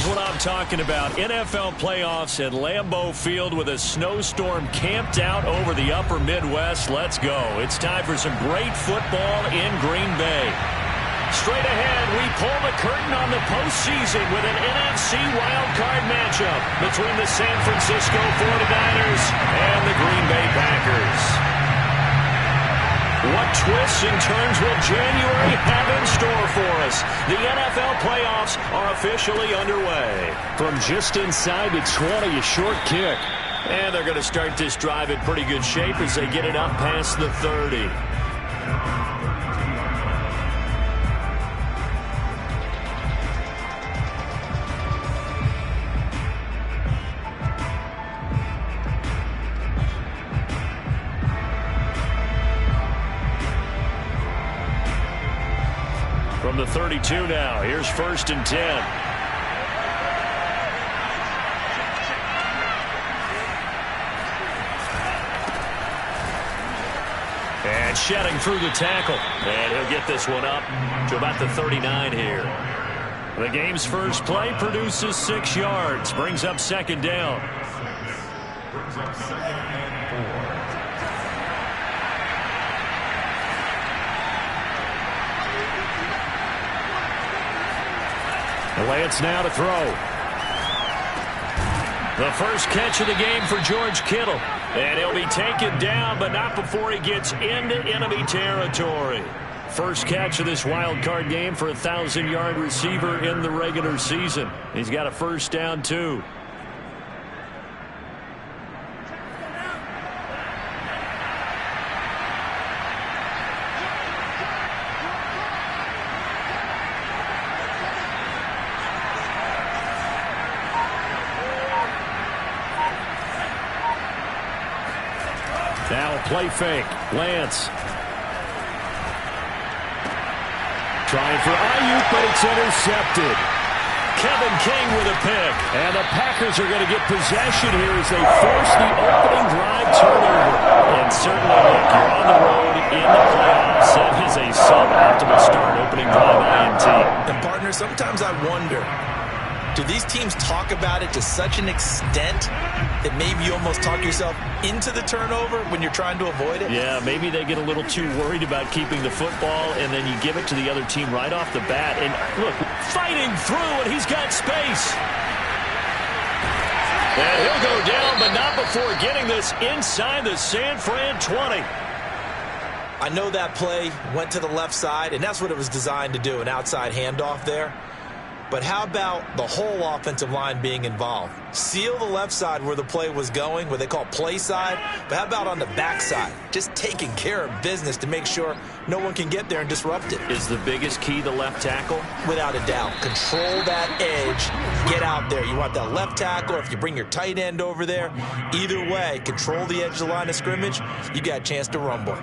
is what I'm talking about. NFL playoffs at Lambeau Field with a snowstorm camped out over the upper Midwest. Let's go. It's time for some great football in Green Bay. Straight ahead, we pull the curtain on the postseason with an NFC wildcard matchup between the San Francisco 49ers and the Green Bay Packers. What twists and turns will January have in store for us? The NFL playoffs are officially underway. From just inside the 20, a short kick. And they're going to start this drive in pretty good shape as they get it up past the 30. From the 32 now, here's 1st and 10. And shedding through the tackle. And he'll get this one up to about the 39 here. The game's first play produces 6 yards. Brings up 2nd down. Brings up 2nd and 4. Lance now to throw. The first catch of the game for George Kittle. And he'll be taken down, but not before he gets into enemy territory. First catch of this wild card game for a 1,000-yard receiver in the regular season. He's got a first down, too. Now a play fake. Lance. Trying for Ayuk, but it's intercepted. Kevin King with a pick. And the Packers are going to get possession here as they force the opening drive turnover. And certainly, look, you're on the road in the playoffs. That is a suboptimal start opening drive INT. And partner, sometimes I wonder, do these teams talk about it to such an extent that maybe you almost talk yourself into the turnover when you're trying to avoid it? Yeah, maybe they get a little too worried about keeping the football, and then you give it to the other team right off the bat. And look, fighting through, and he's got space. And he'll go down, but not before getting this inside the San Fran 20. I know that play went to the left side, and that's what it was designed to do, an outside handoff there. But how about the whole offensive line being involved? Seal the left side where the play was going, what they call play side. But how about on the back side? Just taking care of business to make sure no one can get there and disrupt it. Is the biggest key the left tackle? Without a doubt. Control that edge. Get out there. You want that left tackle, or if you bring your tight end over there, either way, control the edge of the line of scrimmage, you got a chance to rumble.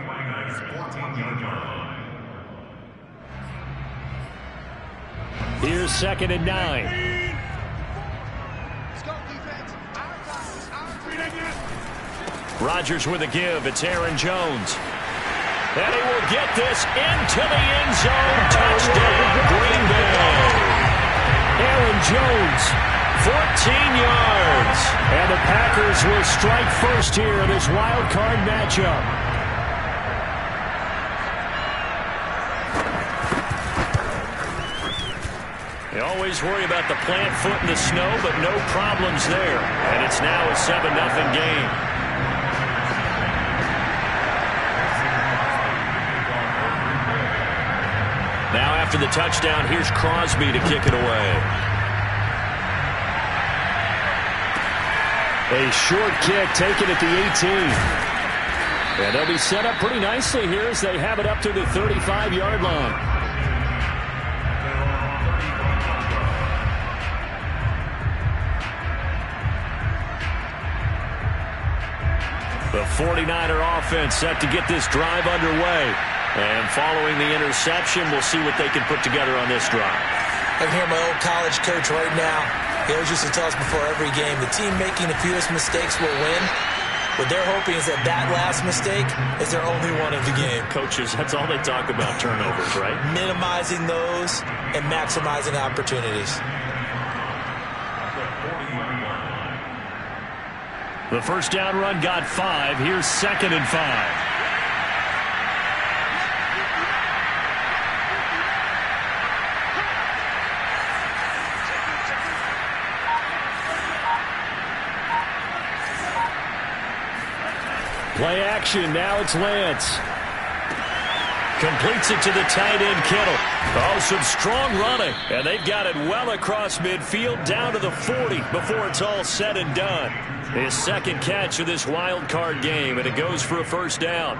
Here's 2nd and 9. Rodgers with a give. It's Aaron Jones. And he will get this into the end zone. Touchdown, Green Bay. Aaron Jones, 14 yards. And the Packers will strike first here in this wild card matchup. You always worry about the plant foot in the snow, but no problems there. And it's now a 7-0 game. Now after the touchdown, here's Crosby to kick it away. A short kick taken at the 18. And they'll be set up pretty nicely here as they have it up to the 35-yard line. The 49er offense set to get this drive underway. And following the interception, we'll see what they can put together on this drive. I can hear my old college coach right now. He always used to tell us before every game, the team making the fewest mistakes will win. What they're hoping is that that last mistake is their only one of the game. Coaches, that's all they talk about, turnovers, right? Minimizing those and maximizing opportunities. The first down run got 5. Here's 2nd and 5. Play action. Now it's Lance. Completes it to the tight end, Kittle. Oh, some strong running. And they've got it well across midfield down to the 40 before it's all said and done. His second catch of this wild card game, and it goes for a first down.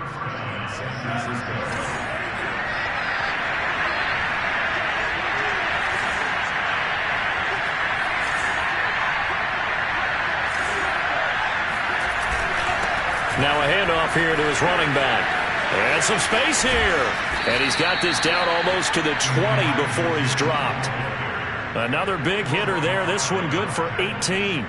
Now a handoff here to his running back. And some space here. And he's got this down almost to the 20 before he's dropped. Another big hitter there. This one good for 18.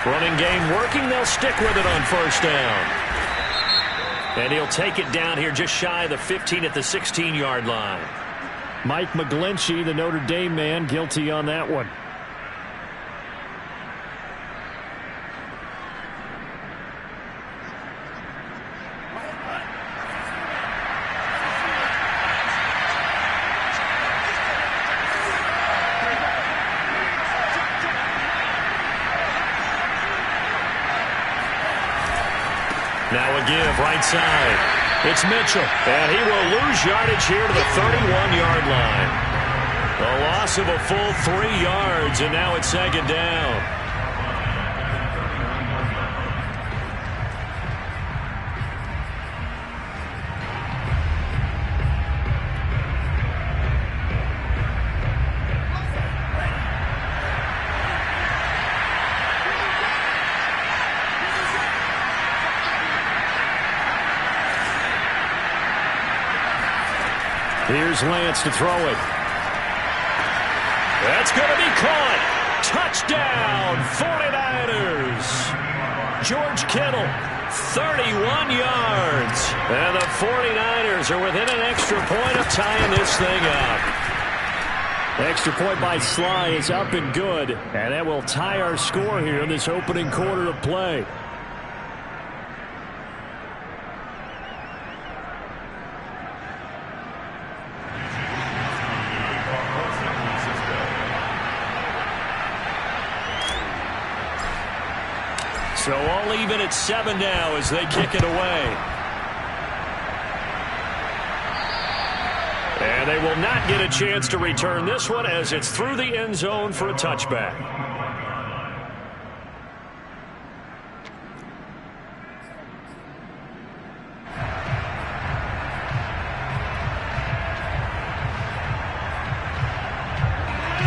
Running game working. They'll stick with it on first down. And he'll take it down here just shy of the 15 at the 16-yard line. Mike McGlinchey, the Notre Dame man, guilty on that one. Now a give right side. It's Mitchell, and he will lose yardage here to the 31-yard line. A loss of a full 3 yards, and now it's 2nd down. Here's Lance to throw it. That's going to be caught. Touchdown, 49ers. George Kittle, 31 yards. And the 49ers are within an extra point of tying this thing up. Extra point by Sly is up and good. And that will tie our score here in this opening quarter of play. So all even at 7 now as they kick it away. And they will not get a chance to return this one as it's through the end zone for a touchback.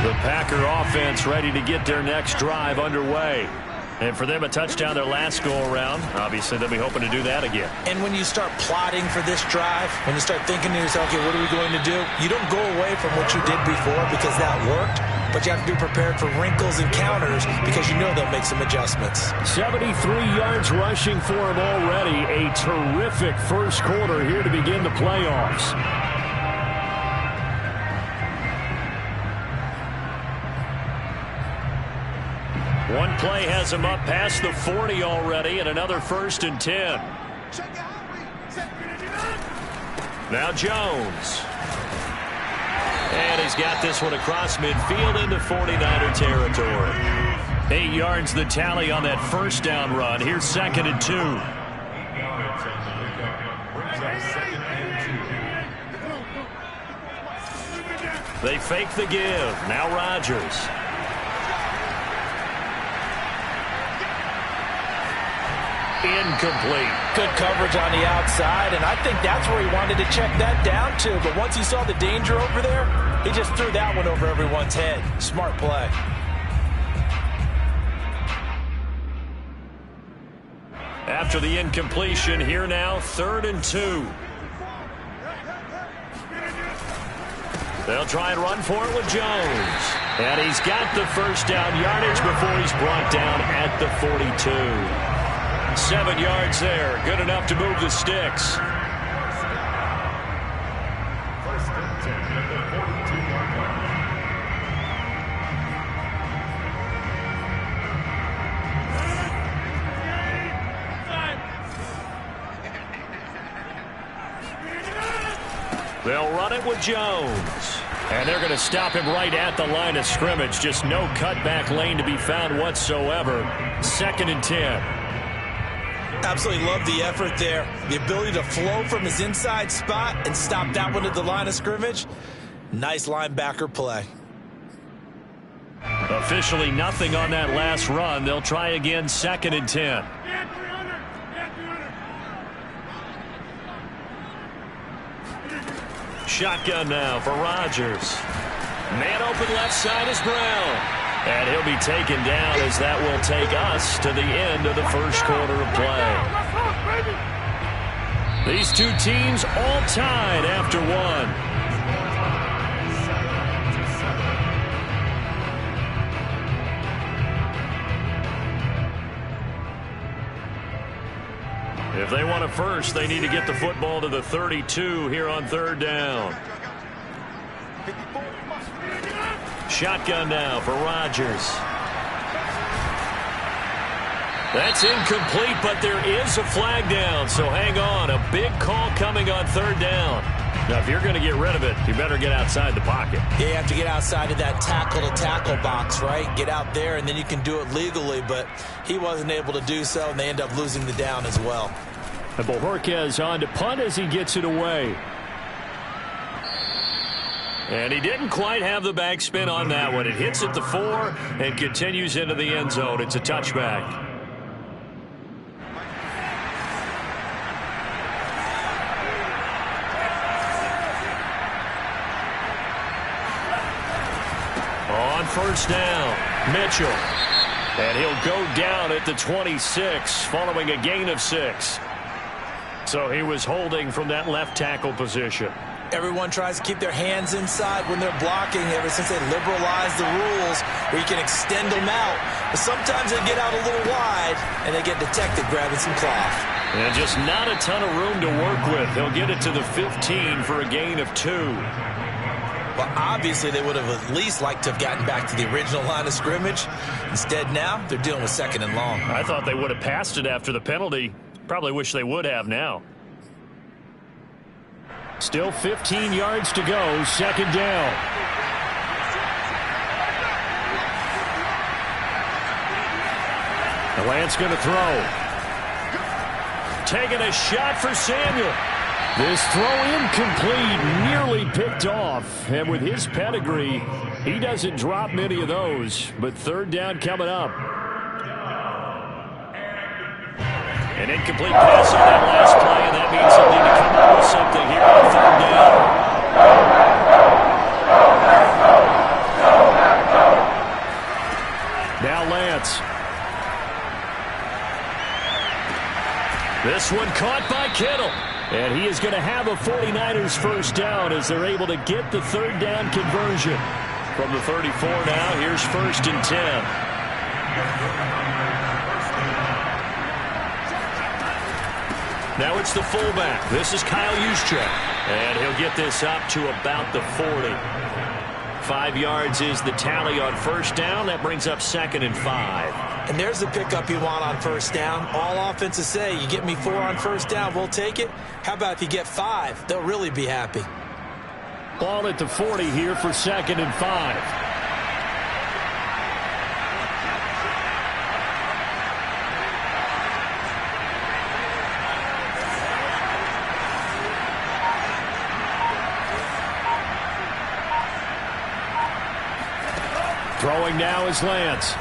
The Packer offense ready to get their next drive underway. And for them, a touchdown their last go-around. Obviously, they'll be hoping to do that again. And when you start plotting for this drive, when you start thinking to yourself, okay, what are we going to do? You don't go away from what you did before because that worked, but you have to be prepared for wrinkles and counters because you know they'll make some adjustments. 73 yards rushing for him already. A terrific first quarter here to begin the playoffs. One play has him up past the 40 already, and another 1st and 10. Now Jones. And he's got this one across midfield into 49er territory. 8 yards the tally on that first down run. Here's 2nd and 2. They fake the give. Now Rodgers. Incomplete. Good coverage on the outside, and I think that's where he wanted to check that down to. But once he saw the danger over there, he just threw that one over everyone's head. Smart play. After the incompletion, here now, 3rd and 2. They'll try and run for it with Jones. And he's got the first down yardage before he's brought down at the 42. 7 yards there. Good enough to move the sticks. They'll run it with Jones. And they're going to stop him right at the line of scrimmage. Just no cutback lane to be found whatsoever. 2nd and 10. Absolutely love the effort there. The ability to flow from his inside spot and stop that one at the line of scrimmage. Nice linebacker play. Officially nothing on that last run. They'll try again 2nd and 10. Shotgun now for Rodgers. Man open left side is Brown. And he'll be taken down as that will take us to the end of the first quarter of play. These two teams all tied after one. If they want a first, they need to get the football to the 32 here on 3rd down. Shotgun now for Rodgers. That's incomplete, but there is a flag down, so hang on. A big call coming on 3rd down. Now, if you're going to get rid of it, you better get outside the pocket. Yeah, you have to get outside of that tackle-to-tackle box, right? Get out there, and then you can do it legally, but he wasn't able to do so, and they end up losing the down as well. And Bojorquez on to punt as he gets it away. And he didn't quite have the backspin on that one. It hits at the 4 and continues into the end zone. It's a touchback. On 1st down, Mitchell. And he'll go down at the 26 following a gain of 6. So he was holding from that left tackle position. Everyone tries to keep their hands inside when they're blocking ever since they liberalized the rules where you can extend them out. But sometimes they get out a little wide and they get detected grabbing some cloth. And just not a ton of room to work with. He'll get it to the 15 for a gain of 2. Well, obviously they would have at least liked to have gotten back to the original line of scrimmage. Instead now they're dealing with 2nd and long. I thought they would have passed it after the penalty. Probably wish they would have now. Still 15 yards to go. 2nd down. The Lance going to throw. Taking a shot for Samuel. This throw incomplete, nearly picked off. And with his pedigree, he doesn't drop many of those. But 3rd down coming up. An incomplete pass on that last play, and that means they'll need to come up with something here on 3rd down. Now Lance. This one caught by Kittle. And he is going to have a 49ers first down as they're able to get the 3rd down conversion. From the 34 now, here's 1st and 10. Now it's the fullback. This is Kyle Juszczyk. And he'll get this up to about the 40. 5 yards is the tally on 1st down. That brings up 2nd and 5. And there's the pickup you want on 1st down. All offenses say, you get me 4 on 1st down, we'll take it. How about if you get 5? They'll really be happy. Ball at the 40 here for 2nd and 5. Throwing now is Lance.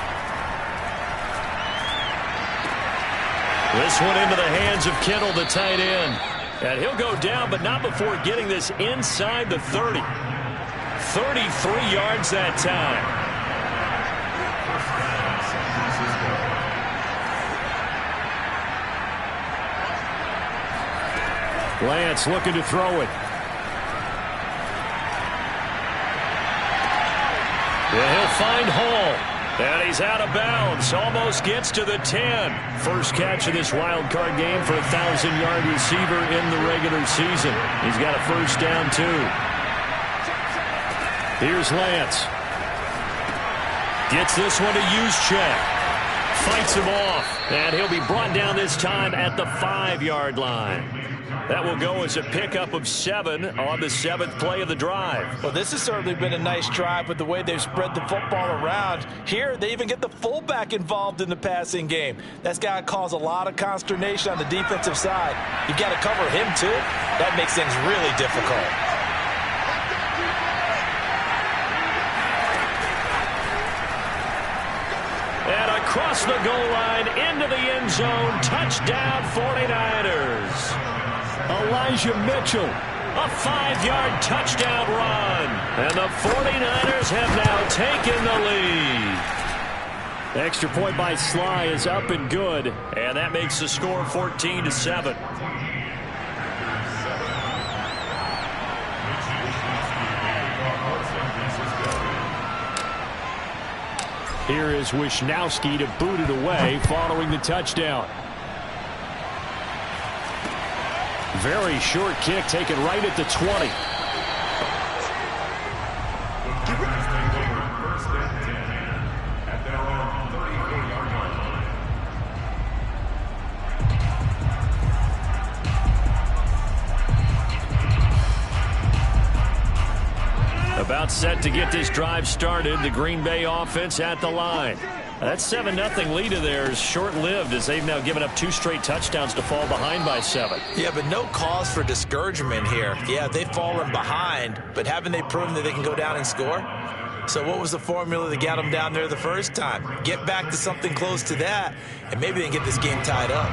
This one into the hands of Kittle, the tight end. And he'll go down, but not before getting this inside the 30. 33 yards that time. Lance looking to throw it. And he'll find Hall. And he's out of bounds. Almost gets to the 10. First catch of this wild card game for a 1,000-yard receiver in the regular season. He's got a first down, too. Here's Lance. Gets this one to Juszczyk. Fights him off. And he'll be brought down this time at the 5-yard line. That will go as a pickup of 7 on the 7th play of the drive. Well, this has certainly been a nice drive with the way they've spread the football around. Here, they even get the fullback involved in the passing game. That's got to cause a lot of consternation on the defensive side. You've got to cover him, too. That makes things really difficult. And across the goal line, into the end zone, touchdown 49ers. Elijah Mitchell, a 5-yard touchdown run. And the 49ers have now taken the lead. Extra point by Sly is up and good. And that makes the score 14-7. Here is Wisnowski to boot it away following the touchdown. Very short kick taken right at the 20. About set to get this drive started. The Green Bay offense at the line. That 7-0 lead of theirs is short-lived as they've now given up 2 straight touchdowns to fall behind by 7. Yeah, but no cause for discouragement here. Yeah, they've fallen behind, but haven't they proven that they can go down and score? So what was the formula that got them down there the first time? Get back to something close to that, and maybe they can get this game tied up.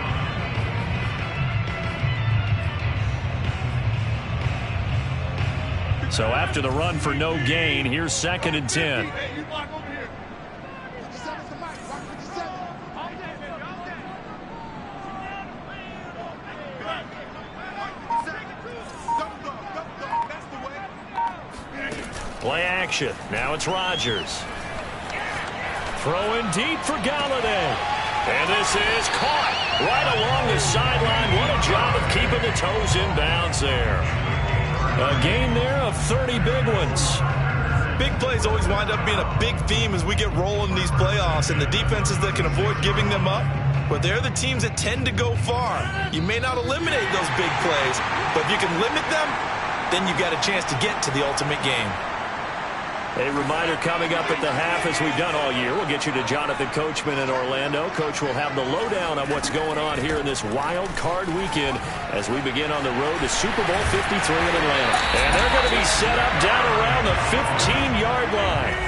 So after the run for no gain, here's 2nd and 10. Play action. Now it's Rodgers. Throwing deep for Galladay. And this is caught right along the sideline. What a job of keeping the toes in bounds there. A gain there of 30 big ones. Big plays always wind up being a big theme as we get rolling in these playoffs, and the defenses that can avoid giving them up, but they're the teams that tend to go far. You may not eliminate those big plays, but if you can limit them, then you've got a chance to get to the ultimate game. A reminder coming up at the half, as we've done all year. We'll get you to Jonathan Coachman in Orlando. Coach will have the lowdown on what's going on here in this wild card weekend as we begin on the road to Super Bowl 53 in Atlanta. And they're going to be set up down around the 15-yard line.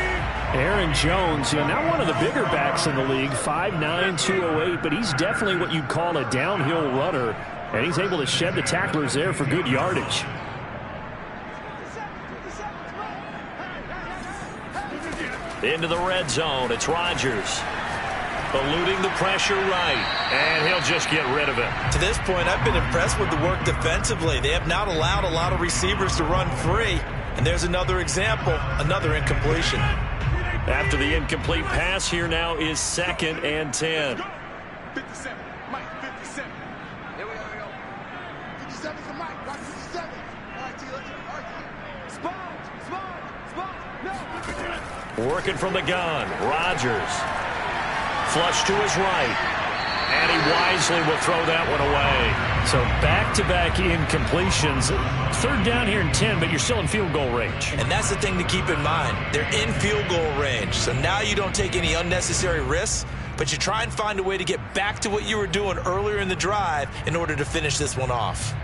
Aaron Jones, not one of the bigger backs in the league, 5'9", 208, but he's definitely what you'd call a downhill runner, and he's able to shed the tacklers there for good yardage. Into the red zone, it's Rodgers. Eluding the pressure right, and he'll just get rid of it. To this point, I've been impressed with the work defensively. They have not allowed a lot of receivers to run free, and there's another example, another incompletion. After the incomplete pass, here now is 2nd and 10. 57, Mike, 57. Here we go. 57 for Mike, Rock 57. All right, T, let's go. Spot. No. Working from the gun, Rodgers. Flush to his right. And he wisely will throw that one away. So back-to-back incompletions. 3rd down here in 10, but you're still in field goal range. And that's the thing to keep in mind. They're in field goal range. So now you don't take any unnecessary risks, but you try and find a way to get back to what you were doing earlier in the drive in order to finish this one off.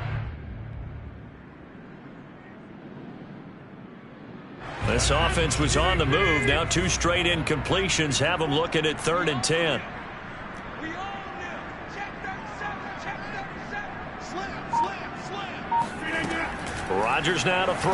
This offense was on the move. Now 2 straight incompletions have them looking at 3rd and 10. Rodgers now to throw.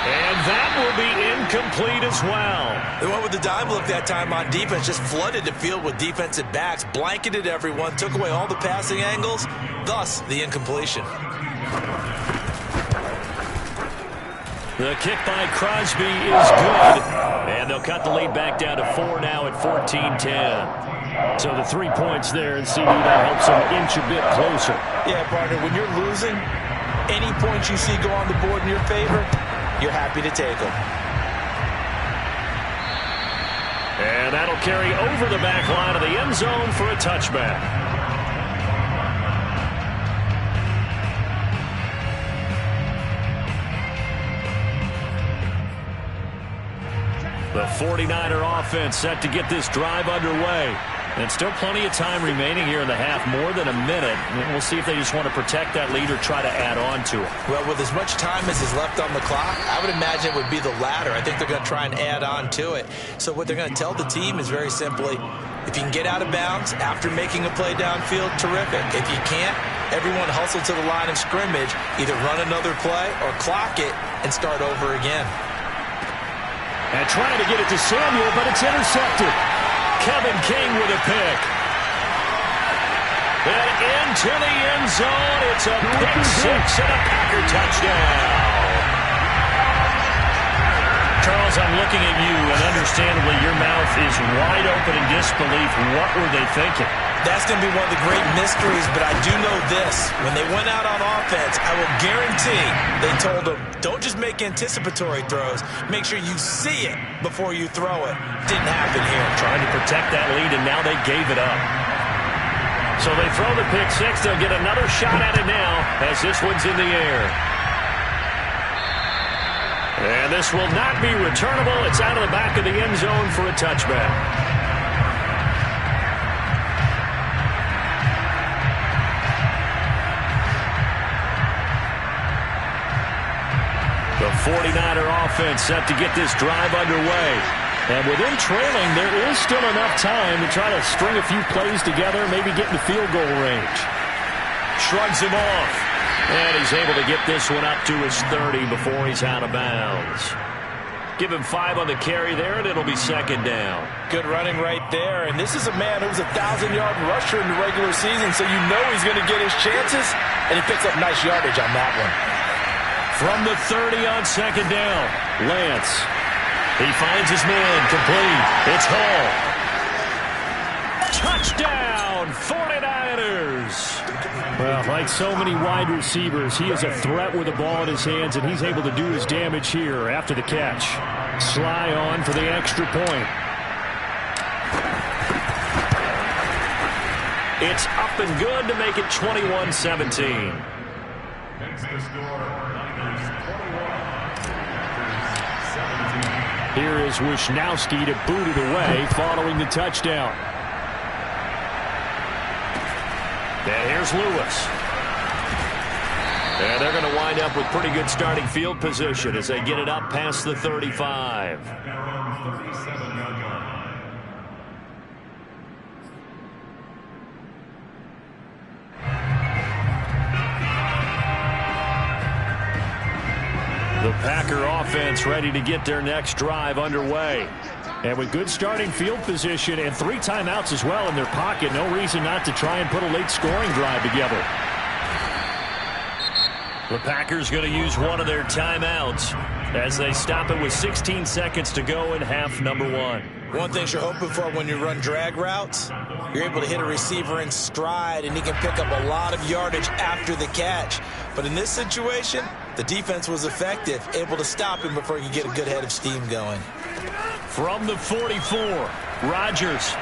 And that will be incomplete as well. They went with the dime look that time on defense, just flooded the field with defensive backs, blanketed everyone, took away all the passing angles, thus the incompletion. The kick by Crosby is good. And they'll cut the lead back down to 4 now at 14-10. So the 3 points there, and CD, that helps them inch a bit closer. Yeah, partner, when you're losing, any points you see go on the board in your favor, you're happy to take them. And that'll carry over the back line of the end zone for a touchback. 49er offense set to get this drive underway. And still plenty of time remaining here in the half, more than a minute. We'll see if they just want to protect that lead or try to add on to it. Well, with as much time as is left on the clock, I would imagine it would be the latter. I think they're going to try and add on to it. So what they're going to tell the team is very simply, if you can get out of bounds after making a play downfield, terrific. If you can't, everyone hustle to the line of scrimmage, either run another play or clock it and start over again. And trying to get it to Samuel, but it's intercepted. Kevin King with a pick. And into the end zone. It's a pick six and a Packer touchdown. Charles, I'm looking at you, and understandably your mouth is wide open in disbelief. What were they thinking? That's going to be one of the great mysteries, but I do know this. When they went out on offense, I will guarantee they told them, don't just make anticipatory throws. Make sure you see it before you throw it. Didn't happen here. Trying to protect that lead, and now they gave it up. So they throw the pick six. They'll get another shot at it now as this one's in the air. And this will not be returnable. It's out of the back of the end zone for a touchback. The 49er offense set to get this drive underway. And with them trailing, there is still enough time to try to string a few plays together, maybe get in the field goal range. Shrugs him off. And he's able to get this one up to his 30 before he's out of bounds. Give him 5 on the carry there, and it'll be second down. Good running right there. And this is a man who's a 1,000-yard rusher in the regular season, so you know he's going to get his chances. And he picks up nice yardage on that one. From the 30 on second down, Lance. He finds his man complete. It's Hall. Touchdown, 49ers. Well, like so many wide receivers, he is a threat with the ball in his hands, and he's able to do his damage here after the catch. Sly on for the extra point. It's up and good to make it 21-17. Here is Wisnowski to boot it away following the touchdown. And here's Lewis. And they're going to wind up with pretty good starting field position as they get it up past the 35. The Packer offense ready to get their next drive underway. And with good starting field position and 3 timeouts as well in their pocket, no reason not to try and put a late scoring drive together. The Packers going to use one of their timeouts as they stop it with 16 seconds to go in half number 1. One thing you're hoping for when you run drag routes, you're able to hit a receiver in stride, and he can pick up a lot of yardage after the catch. But in this situation, the defense was effective, able to stop him before he could get a good head of steam going. From the 44, Rodgers.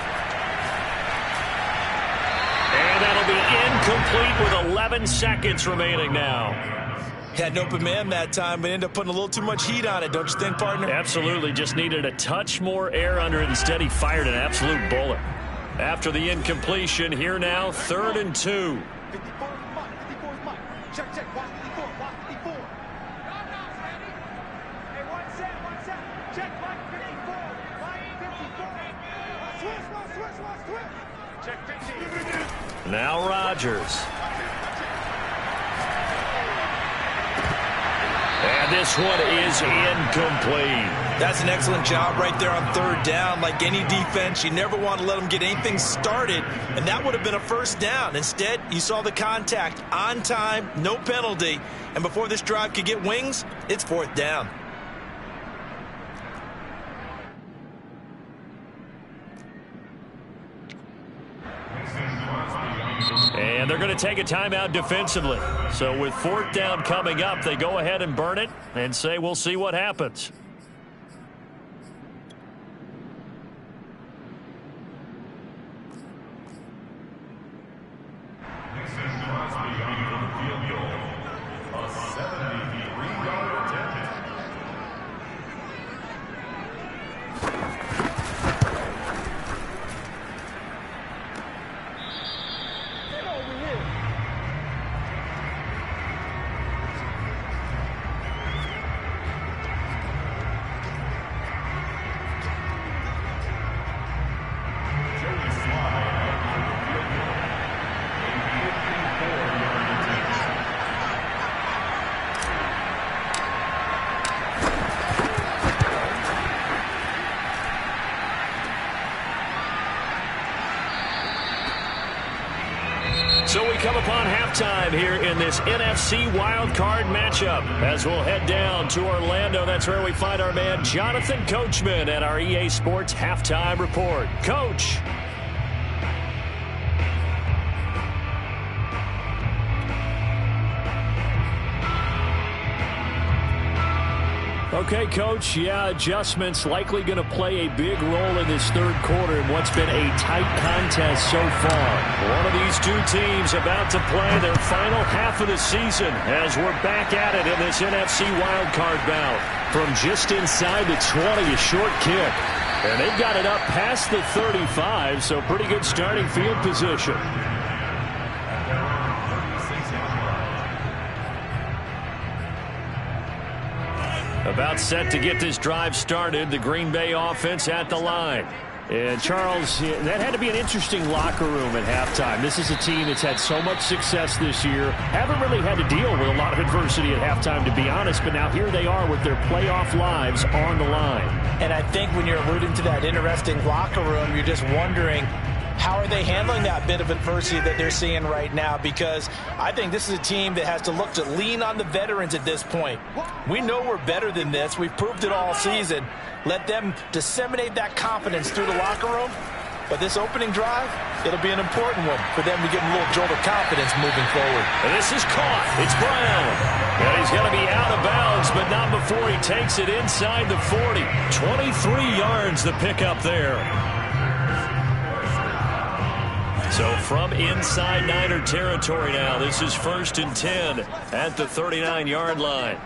And that'll be incomplete with 11 seconds remaining now. Had an open man that time, but ended up putting a little too much heat on it, don't you think, partner? Absolutely. Just needed a touch more air under it. Instead, he fired an absolute bullet. After the incompletion, here now, 3rd and 2. 54 is Mike. 54 is Mike. Check, check. Watch 54. Watch 54. Hey, one set. Check, Mike 54. Mike 54. Switch. Check 15. Now Rodgers. And this one is incomplete. That's an excellent job right there on 3rd down. Like any defense, you never want to let them get anything started, and that would have been a 1st down. Instead, you saw the contact on time, no penalty, and before this drive could get wings, it's 4th down. And they're going to take a timeout defensively. So with 4th down coming up, they go ahead and burn it and say we'll see what happens. halftime here in this NFC wildcard matchup. As we'll head down to Orlando, that's where we find our man Jonathan Coachman at our EA Sports Halftime Report. Coach. Okay, Coach, adjustments likely going to play a big role in this third quarter in what's been a tight contest so far. One of these two teams about to play their final half of the season as we're back at it in this NFC wildcard bout. From just inside the 20, a short kick. And they've got it up past the 35, so pretty good starting field position. About set to get this drive started, the Green Bay offense at the line. And, Charles, that had to be an interesting locker room at halftime. This is a team that's had so much success this year. Haven't really had to deal with a lot of adversity at halftime, to be honest. But now here they are with their playoff lives on the line. And I think when you're alluding to that interesting locker room, you're just wondering, how are they handling that bit of adversity that they're seeing right now? Because I think this is a team that has to look to lean on the veterans at this point. We know we're better than this. We've proved it all season. Let them disseminate that confidence through the locker room. But this opening drive, it'll be an important one for them to get a little jolt of confidence moving forward. And this is caught. It's Brown. And he's going to be out of bounds, but not before he takes it inside the 40. 23 yards the pickup there. So from inside Niner territory now, this is 1st and 10 at the 39-yard line.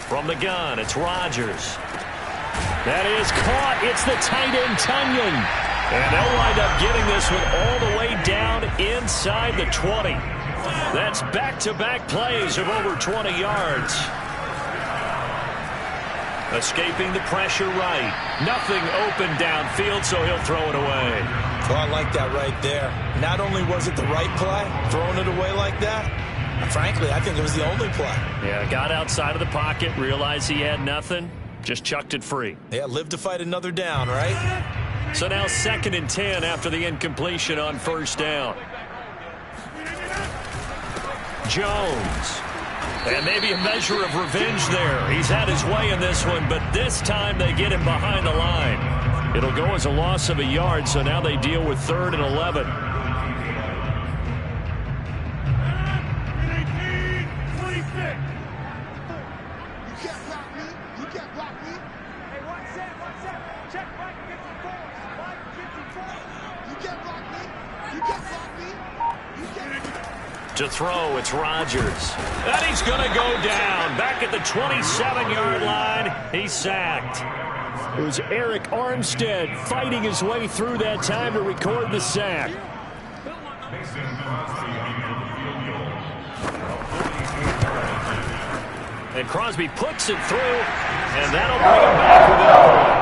From the gun, it's Rodgers. That is caught. It's the tight end, Tunyon. And they'll wind up getting this one all the way down inside the 20. That's back-to-back plays of over 20 yards. Escaping the pressure right. Nothing open downfield, so he'll throw it away. Well, I like that right there. Not only was it the right play, throwing it away like that, frankly, I think it was the only play. Yeah, got outside of the pocket, realized he had nothing, just chucked it free. Yeah, live to fight another down, right? So now 2nd and 10 after the incompletion on 1st down. Jones. And maybe a measure of revenge there. He's had his way in this one, but this time they get him behind the line. It'll go as a loss of a yard, so now they deal with 3rd and 11. To throw, it's Rodgers. And he's going to go down. Back at the 27-yard line, he's sacked. It was Eric Armstead fighting his way through that time to record the sack. And Crosby puts it through, and that'll bring him back within a point.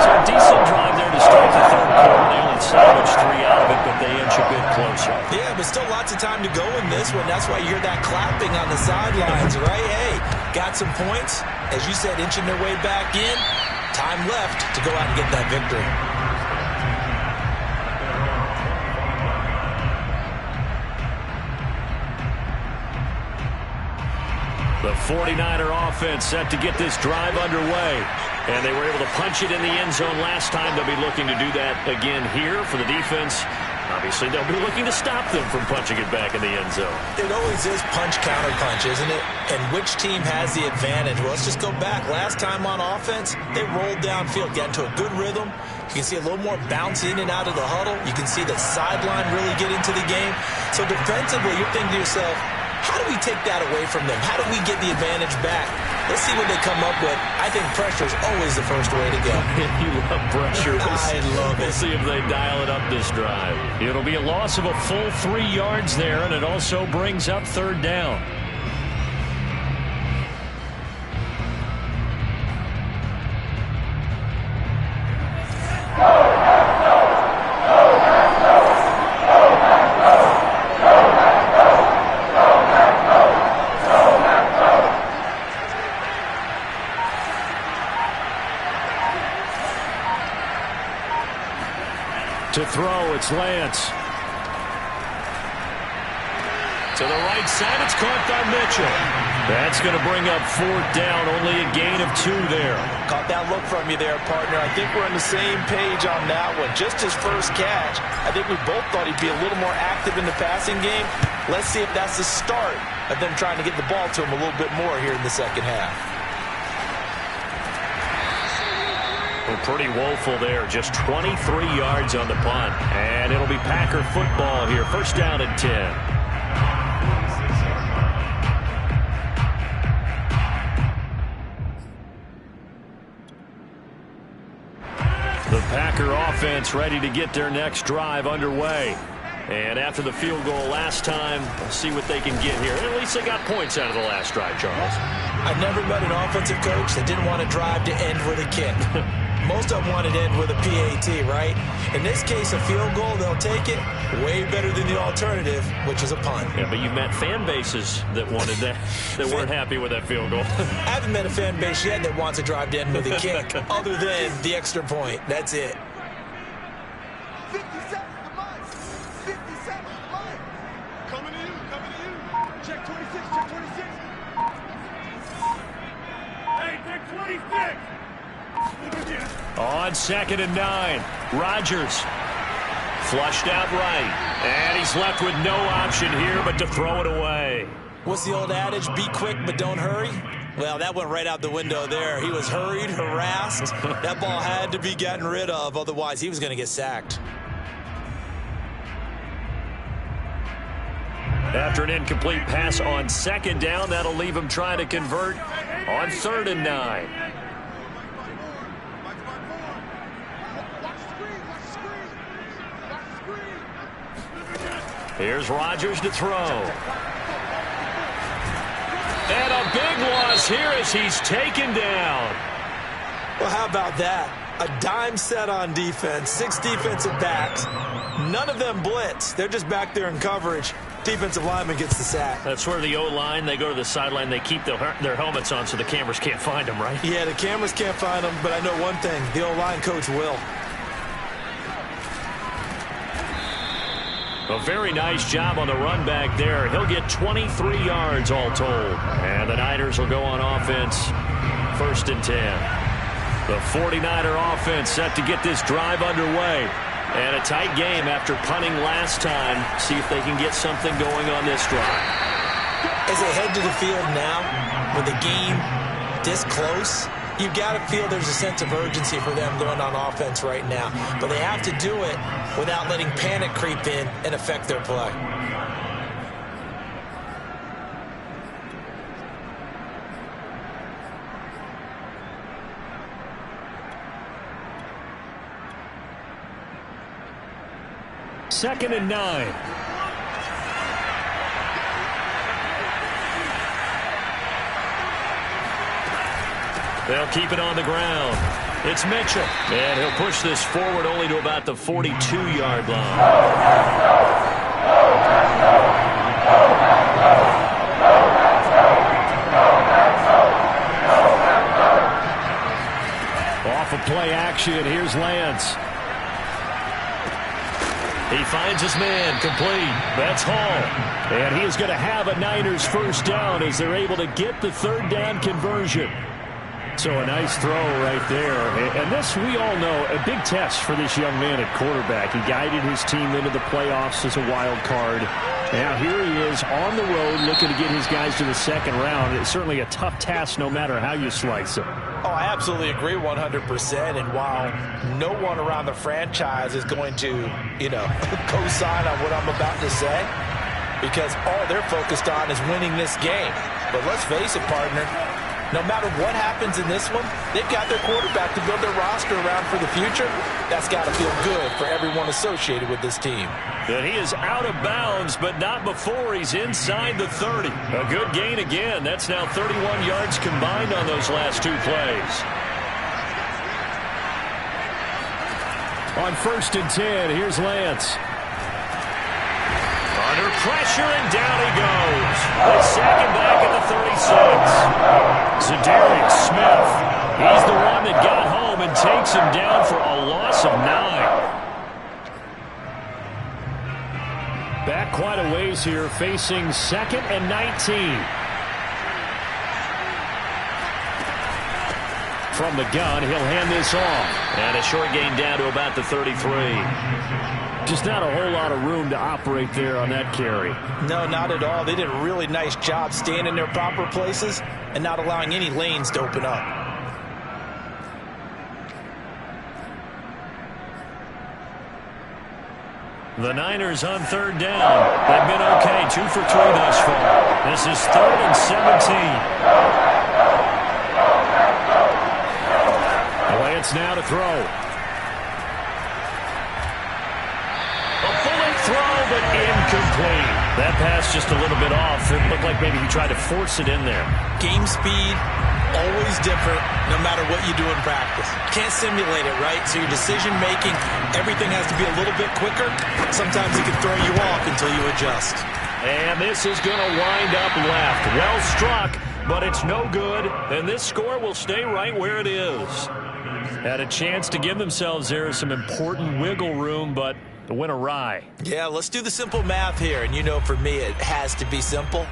So a decent drive there to start the third quarter. They only salvaged 3 out of it, but they inch a bit closer. Yeah, but still lots of time to go in this one. That's why you hear that clapping on the sidelines, right? Hey, got some points. As you said, inching their way back in. Time left to go out and get that victory. The 49er offense set to get this drive underway. And they were able to punch it in the end zone last time. They'll be looking to do that again here for the defense. Obviously, they'll be looking to stop them from punching it back in the end zone. It always is punch-counter-punch, isn't it? And which team has the advantage? Well, let's just go back. Last time on offense, they rolled downfield, got into a good rhythm. You can see a little more bounce in and out of the huddle. You can see the sideline really get into the game. So defensively, you're thinking to yourself, how do we take that away from them? How do we get the advantage back? Let's see what they come up with. I think pressure is always the first way to go. You love pressure. I love it. We'll see if they dial it up this drive. It'll be a loss of a full 3 yards there, and it also brings up 3rd down. To throw, it's Lance. To the right side, it's caught by Mitchell. That's going to bring up 4th down, only a gain of 2 there. Caught that look from you there, partner. I think we're on the same page on that one. Just his first catch, I think we both thought he'd be a little more active in the passing game. Let's see if that's the start of them trying to get the ball to him a little bit more here in the second half. Well, pretty woeful there. Just 23 yards on the punt. And it'll be Packer football here. First down and 10. The Packer offense ready to get their next drive underway. And after the field goal last time, we'll see what they can get here. At least they got points out of the last drive, Charles. I never met an offensive coach that didn't want a drive to end with a kick. Most of them wanted to end with a PAT, right? In this case, a field goal, they'll take it. Way better than the alternative, which is a punt. Yeah, but you met fan bases that wanted that, that weren't happy with that field goal. I haven't met a fan base yet that wants a drive to end with a kick, other than the extra point. That's it. 50 seconds to mine. 50 seconds to mine. Coming to you, coming to you. Check 26, check 26. Hey, check 26. On 2nd and 9, Rodgers flushed out right, and he's left with no option here but to throw it away. What's the old adage? Be quick, but don't hurry. Well, that went right out the window there. He was hurried, harassed. That ball had to be gotten rid of, otherwise he was going to get sacked. After an incomplete pass on 2nd down, that'll leave him trying to convert on 3rd and 9. Here's Rodgers to throw. And a big loss here as he's taken down. Well, how about that? A dime set on defense, 6 defensive backs. None of them blitz. They're just back there in coverage. Defensive lineman gets the sack. That's where the O-line, they go to the sideline, they keep their helmets on so the cameras can't find them, right? Yeah, the cameras can't find them, but I know one thing. The O-line coach will. A very nice job on the run back there. He'll get 23 yards all told. And the Niners will go on offense. 1st and 10. The 49er offense set to get this drive underway. And a tight game after punting last time. See if they can get something going on this drive. As they head to the field now, with the game this close, you got to feel there's a sense of urgency for them going on offense right now. But they have to do it without letting panic creep in and affect their play. Second and 9. They'll keep it on the ground. It's Mitchell. And he'll push this forward only to about the 42-yard line. Off of play action, here's Lance. He finds his man, complete. That's Hall. And he is going to have a Niners first down as they're able to get the 3rd down conversion. So a nice throw right there. And this, we all know, a big test for this young man at quarterback. He guided his team into the playoffs as a wild card. Now here he is on the road looking to get his guys to the 2nd round. It's certainly a tough task no matter how you slice it. Oh, I absolutely agree 100%. And while no one around the franchise is going to, co-sign on what I'm about to say, because all they're focused on is winning this game. But let's face it, partner, no matter what happens in this one, they've got their quarterback to build their roster around for the future. That's got to feel good for everyone associated with this team. And he is out of bounds, but not before he's inside the 30. A good gain again. That's now 31 yards combined on those last 2 plays. On 1st and 10, here's Lance. Under pressure, and down he goes. They sack him back at the 36. Zadarius Smith, he's the one that got home and takes him down for a loss of 9. quite a ways here, facing 2nd and 19. From the gun, he'll hand this off. And a short gain down to about the 33. Just not a whole lot of room to operate there on that carry. No, not at all. They did a really nice job staying in their proper places and not allowing any lanes to open up. The Niners on 3rd down. They've been okay, 2 for 3 thus far. This is 3rd and 17. Lance now to throw. A bullet throw, but incomplete. That pass just a little bit off. It looked like maybe he tried to force it in there. Game speed, always different, no matter what you do in practice. Can't simulate it, right? So your decision-making, everything has to be a little bit quicker. Sometimes it can throw you off until you adjust. And this is going to wind up left. Well struck, but it's no good. And this score will stay right where it is. Had a chance to give themselves there some important wiggle room, but it went awry. Yeah, let's do the simple math here. And you know, for me, it has to be simple.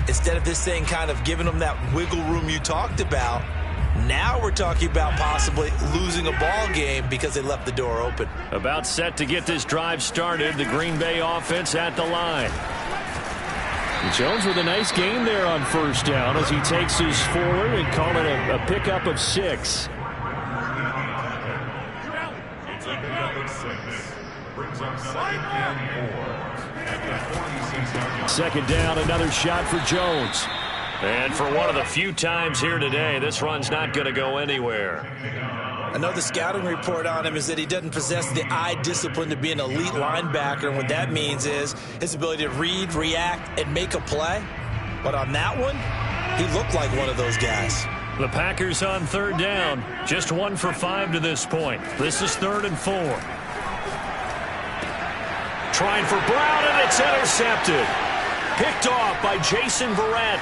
Instead of this thing kind of giving them that wiggle room you talked about, now we're talking about possibly losing a ball game because they left the door open. About set to get this drive started. The Green Bay offense at the line. Jones with a nice gain there on 1st down as he takes us forward and call it a pickup of 6. Second down, another shot for Jones. And for one of the few times here today, this run's not going to go anywhere. I know the scouting report on him is that he doesn't possess the eye discipline to be an elite linebacker. And what that means is his ability to read, react, and make a play. But on that one, he looked like one of those guys. The Packers on 3rd down. Just 1 for 5 to this point. This is 3rd and 4. Trying for Brown, and it's intercepted. Picked off by Jason Verrett.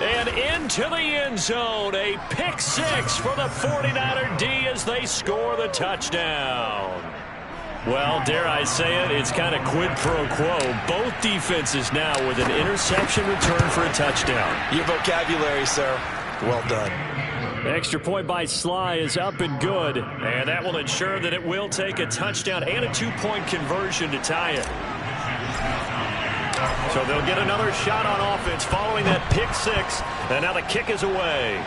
And into the end zone. A pick 6 for the 49er D as they score the touchdown. Well, dare I say it, it's kind of quid pro quo. Both defenses now with an interception return for a touchdown. Your vocabulary, sir. Well done. Extra point by Sly is up and good. And that will ensure that it will take a touchdown and a 2-point conversion to tie it. So they'll get another shot on offense following that pick 6. And now the kick is away.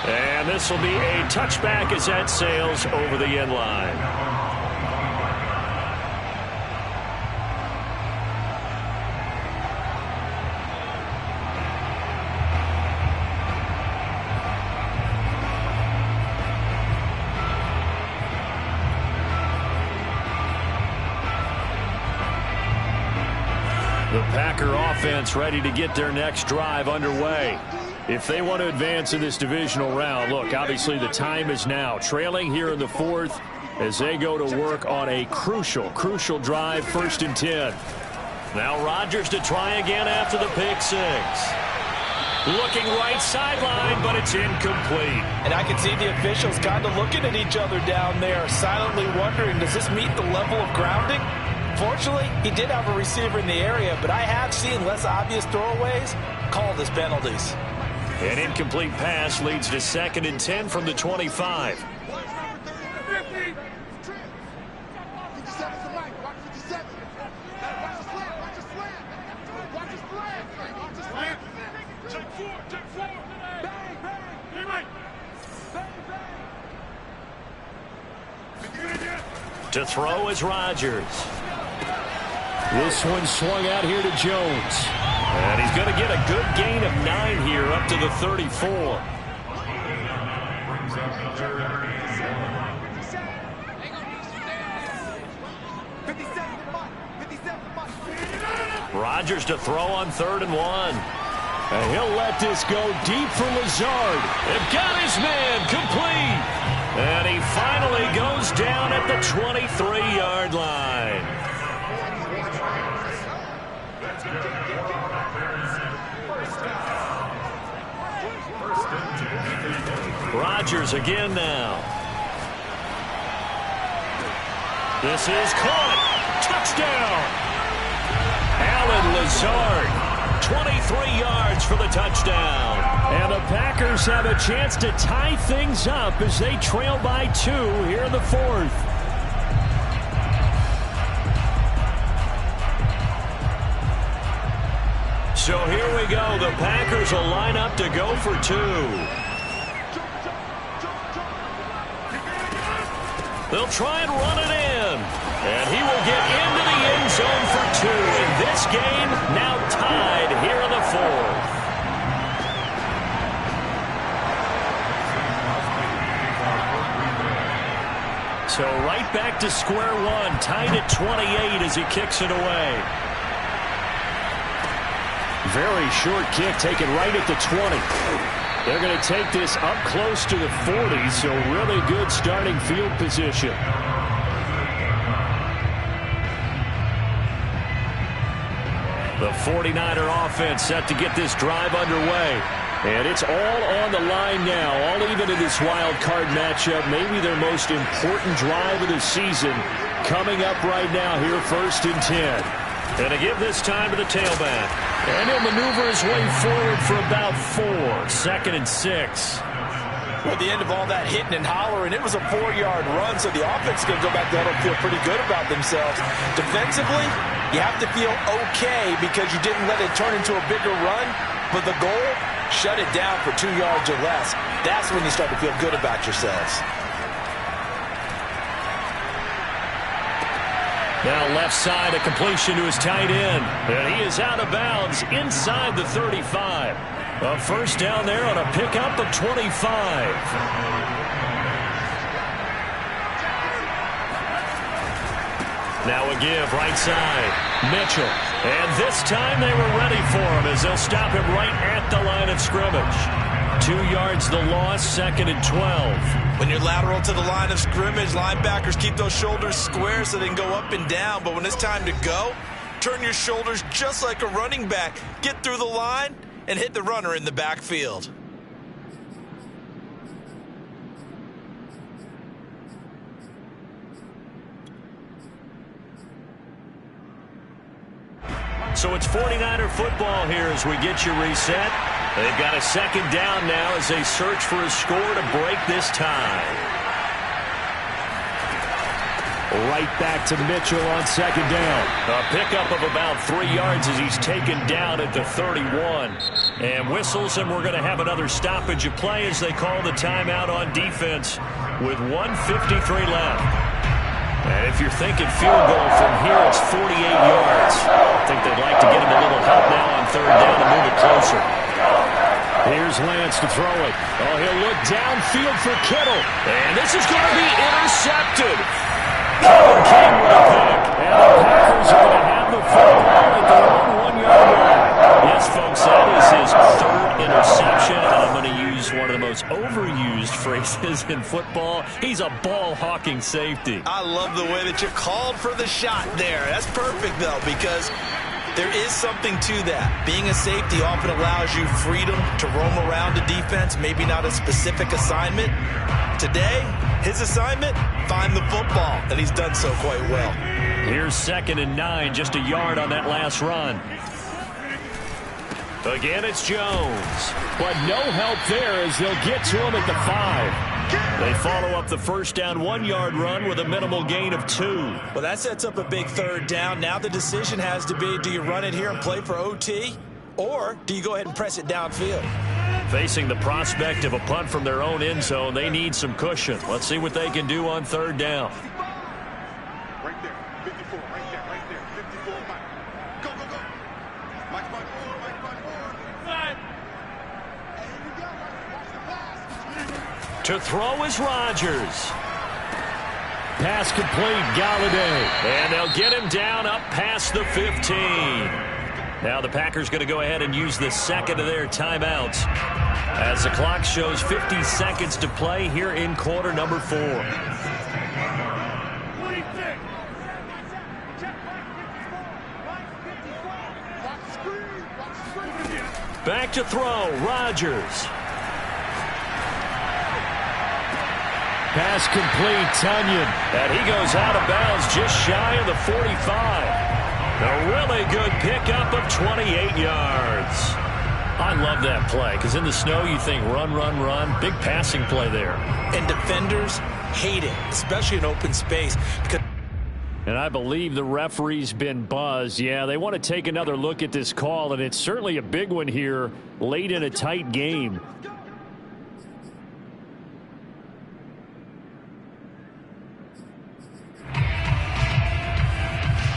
And this will be a touchback as that sails over the end line. The Packer offense ready to get their next drive underway. If they want to advance in this divisional round, look, obviously the time is now. Trailing here in the 4th as they go to work on a crucial drive, 1st and 10. Now Rodgers to try again after the pick 6. Looking right sideline, but it's incomplete. And I can see the officials kind of looking at each other down there, silently wondering, does this meet the level of grounding? Fortunately, he did have a receiver in the area, but I have seen less obvious throwaways called as penalties. An incomplete pass leads to 2nd and 10 from the 25. To throw is Rodgers. This one swung out here to Jones. And he's going to get a good gain of 9 here up to the 34. Rodgers to throw on 3rd and 1. And he'll let this go deep for Lazard. They've got his man complete. And he finally goes down at the 23-yard line. Rodgers again now. This is caught. Touchdown. Allen Lazard, 23 yards for the touchdown. And the Packers have a chance to tie things up as they trail by 2 here in the 4th. So here we go. The Packers will line up to go for 2. They'll try and run it in. And he will get into the end zone for 2. And this game now tied here in the 4th. So right back to square one. Tied at 28 as he kicks it away. Very short kick taken right at the 20. They're going to take this up close to the 40, so really good starting field position. The 49er offense set to get this drive underway. And it's all on the line now, all even in this wild card matchup. Maybe their most important drive of the season coming up right now here, 1st and 10. And to give this time to the tailback. And he'll maneuver his way forward for about 4. 2nd and 6. Well, at the end of all that hitting and hollering, it was a 4-yard run, so the offense is going to go back there and feel pretty good about themselves. Defensively, you have to feel okay because you didn't let it turn into a bigger run, but the goal, shut it down for 2 yards or less. That's when you start to feel good about yourselves. Now left side, a completion to his tight end. And he is out of bounds inside the 35. A first down there on a pickup of 25. Now a give right side. Mitchell. And this time they were ready for him as they'll stop him right at the line of scrimmage. 2 yards the loss, 2nd and 12. When you're lateral to the line of scrimmage, linebackers keep those shoulders square so they can go up and down. But when it's time to go, turn your shoulders just like a running back. Get through the line and hit the runner in the backfield. So it's 49er football here as we get you reset. They've got a 2nd down now as they search for a score to break this tie. Right back to Mitchell on 2nd down. A pickup of about 3 yards as he's taken down at the 31. And whistles, and we're going to have another stoppage of play as they call the timeout on defense with 1:53 left. And if you're thinking field goal from here, it's 48 yards. I think they'd like to get him a little help now on 3rd down to move it closer. Here's Lance to throw it. Oh, he'll look downfield for Kittle. And this is going to be intercepted. Kevin King with a pick. And the Packers are going to have the football at their own 1-yard line. Yes, folks, that is his 3rd interception. And I'm going to use one of the most overused phrases in football. He's a ball-hawking safety. I love the way that you called for the shot there. That's perfect, though, because there is something to that. Being a safety often allows you freedom to roam around a defense, maybe not a specific assignment. Today, his assignment, find the football, and he's done so quite well. Here's 2nd and 9, just a yard on that last run. Again, it's Jones. But no help there as they'll get to him at the 5. They follow up the first down 1-yard run with a minimal gain of 2. Well, that sets up a big 3rd down. Now the decision has to be, do you run it here and play for OT, or do you go ahead and press it downfield? Facing the prospect of a punt from their own end zone, they need some cushion. Let's see what they can do on 3rd down. Right there, 54, right there, 54, Mike. Go, go, go. Mike, Mike, forward, Mike, Mike, forward. Right. And here we go, watch the pass. To throw is Rodgers. Pass complete, Galladay. And they'll get him down up past the 15. Now the Packers going to go ahead and use the 2nd of their timeouts as the clock shows 50 seconds to play here in quarter number 4. Back to throw, Rodgers. pass complete. Tunyon. And he goes out of bounds just shy of the 45. A really good pickup of 28 yards. I love that play because in the snow you think run, run, run. Big passing play there. And defenders hate it, especially in open space. And I believe the referee's been buzzed. Yeah, they want to take another look at this call, and it's certainly a big one here late in a tight game.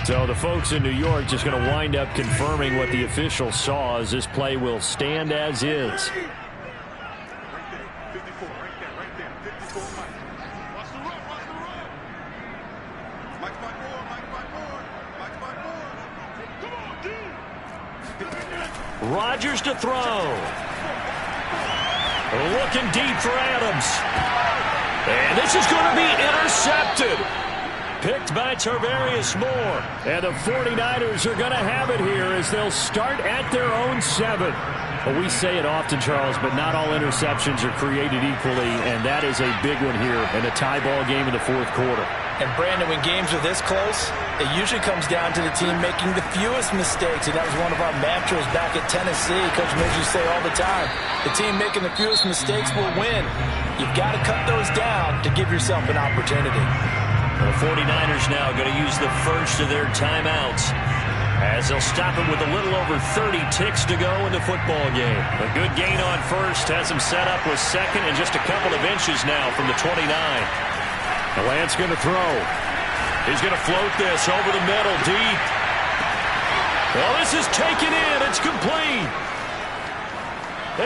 So the folks in New York just going to wind up confirming what the official saw, as this play will stand as is. Rodgers to throw. Looking deep for Adams. And this is going to be intercepted. Picked by Tarvarius Moore. And the 49ers are going to have it here as they'll start at their own 7. Well, we say it often, Charles, but not all interceptions are created equally, and that is a big one here in a tie ball game in the fourth quarter. And Brandon, when games are this close, it usually comes down to the team making the fewest mistakes, and that was one of our mantras back at Tennessee. Coach Midge used to say all the time, the team making the fewest mistakes will win. You've got to cut those down to give yourself an opportunity. The 49ers now going to use the first of their timeouts as they'll stop it with a little over 30 ticks to go in the football game. A good gain on first has them set up with second and just a couple of inches now from the 29. The Lance going to throw. He's going to float this over the middle deep. Well, this is taken in. It's complete.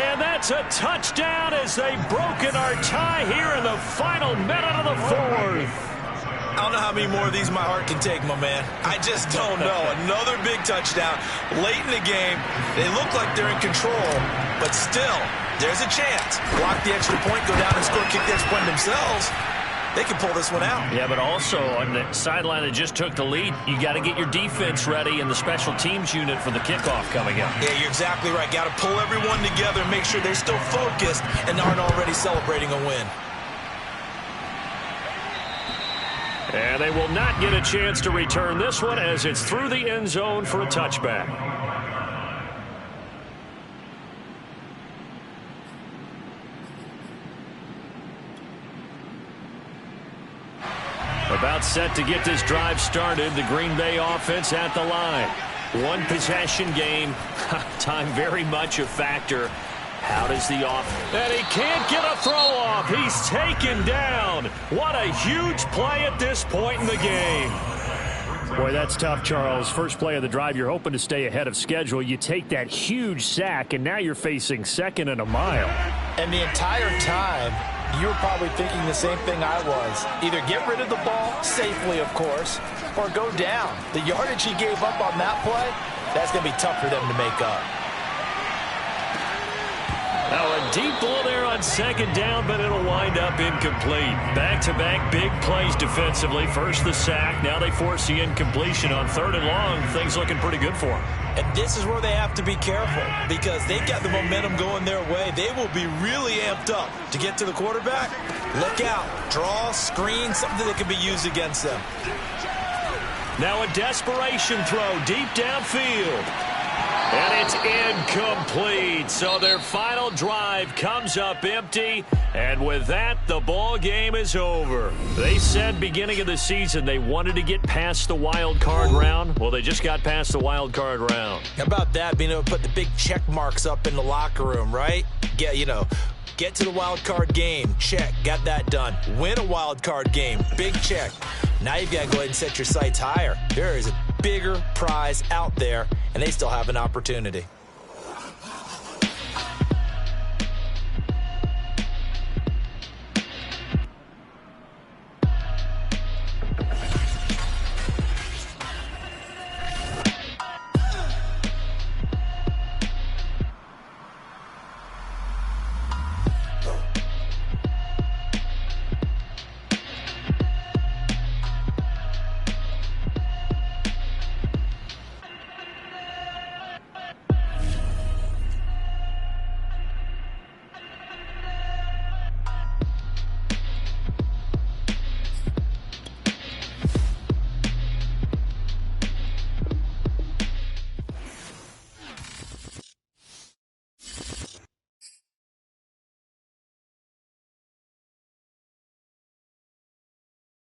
And that's a touchdown as they've broken our tie here in the final minute of the fourth. I don't know how many more of these my heart can take, my man. I just don't know. Another big touchdown late in the game. They look like they're in control, but still, there's a chance. Block the extra point, go down and score, kick the extra point themselves. They can pull this one out. Yeah, but also on the sideline that just took the lead, you got to get your defense ready and the special teams unit for the kickoff coming up. Yeah, you're exactly right. Got to pull everyone together and make sure they're still focused and aren't already celebrating a win. And they will not get a chance to return this one as it's through the end zone for a touchback. About set to get this drive started, the Green Bay offense at the line. One possession game, time very much a factor. How does the offense? And he can't get a throw off. He's taken down. What a huge play at this point in the game. Boy, that's tough, Charles. First play of the drive, you're hoping to stay ahead of schedule. You take that huge sack, and now you're facing second and a mile. And the entire time, you were probably thinking the same thing I was. Either get rid of the ball, safely, of course, or go down. The yardage he gave up on that play, that's going to be tough for them to make up. Now a deep ball there on second down, but it'll wind up incomplete. Back-to-back big plays defensively. First the sack, now they force the incompletion on third and long. Things looking pretty good for them. And this is where they have to be careful because they've got the momentum going their way. They will be really amped up to get to the quarterback. Look out. Draw, screen, something that can be used against them. Now a desperation throw deep downfield. And it's incomplete. So their final drive comes up empty. And with that, the ball game is over. They said beginning of the season they wanted to get past the wild card round. Well, they just got past the wild card round. How about that, being able to put the big check marks up in the locker room, right? Get to the wild card game. Check. Got that done. Win a wild card game. Big check. Now you've got to go ahead and set your sights higher. There is a bigger prize out there, and they still have an opportunity.